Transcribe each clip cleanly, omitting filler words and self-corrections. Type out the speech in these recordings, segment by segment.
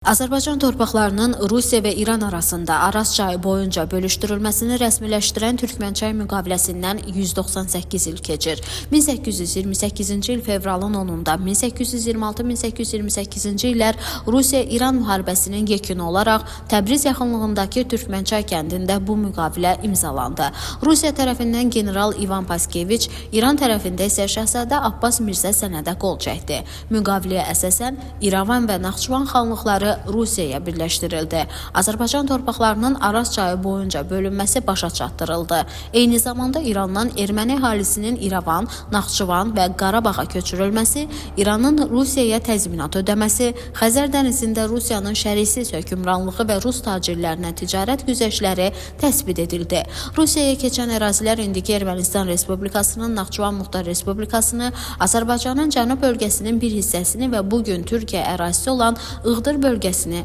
Azərbaycan torpaqlarının Rusiya və İran arasında Araz çayı boyunca bölüşdürülməsini rəsmiləşdirən Türkmənçay müqaviləsindən 198 il keçir. 1828-ci il fevralın 10-da 1826-1828-ci illər Rusiya-İran müharibəsinin yekunu olaraq Təbriz yaxınlığındakı Türkmənçay kəndində bu müqavilə imzalandı. Rusiya tərəfindən general İvan Paskeviç, İran tərəfində isə Şəhzadə Abbas Mirzə sənədə qol çəkdi. Müqaviləyə əsasən İrəvan və Naxçıvan xanlıqları Rusiyaya birləşdirildi. Azərbaycan torpaqlarının Araz çayı boyunca bölünməsi başa çatdırıldı. Eyni zamanda İrandan erməni əhalisinin İrəvan, Naxçıvan və Qarabağa köçürülməsi, İranın Rusiyaya təzminat ödəməsi, Xəzər dənizində Rusiyanın şərəksiz hökmranlığı və Rus tacirlərinə ticarət güzəştləri təsbit edildi. Rusiyaya keçən ərazilər indiki Ermənistan Respublikasının Naxçıvan Muxtar Respublikasını, Azərbaycanın cənub bölgəsinin bir hissəsini və bugün Türkiyə ərazisi olan Iğdır bölgəsini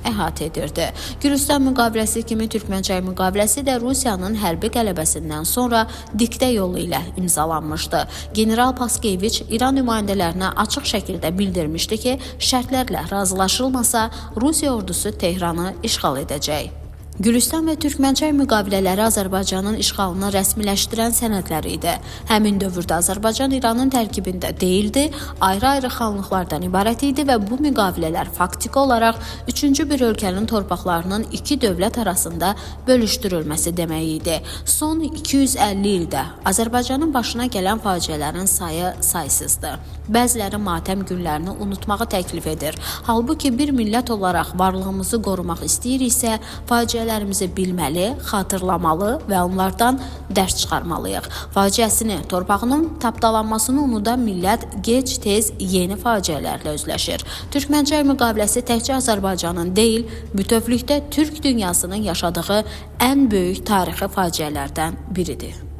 əhatə edirdi. Gürcüstan müqaviləsi kimi Türkmənçay müqaviləsi də Rusiyanın hərbi qələbəsindən sonra diktə yolu ilə imzalanmışdı. General Paskeviç İran nümayəndələrinə açıq şəkildə bildirmişdi ki, şərtlərlə razılaşılmasa Rusiya ordusu Tehranı işğal edəcək. Gürcüstan və Türkmənçay müqavilələri Azərbaycanın işğalını rəsmiləşdirən sənədləri idi. Həmin dövrdə Azərbaycan İranın tərkibində deyildi, ayrı-ayrı xanlıqlardan ibarət idi və bu müqavilələr faktiki olaraq üçüncü bir ölkənin torpaqlarının iki dövlət arasında bölüşdürülməsi demək idi. Son 250 ildə Azərbaycanın başına gələn faciələrin sayı saysızdır. Bəziləri matəm günlərini unutmağı təklif edir. Halbuki bir millət olaraq varlığımızı qorumaq istəyiriksə, faciələrimizi bilməli, xatırlamalı və onlardan dərs çıxarmalıyıq. Faciəsini, torpağının tapdalanmasını unudan millət gec-tez yeni faciələrlə üzləşir. Türkmənçay müqaviləsi təkcə Azərbaycanın deyil, bütövlükdə Türk dünyasının yaşadığı ən böyük tarixi faciələrdən biridir.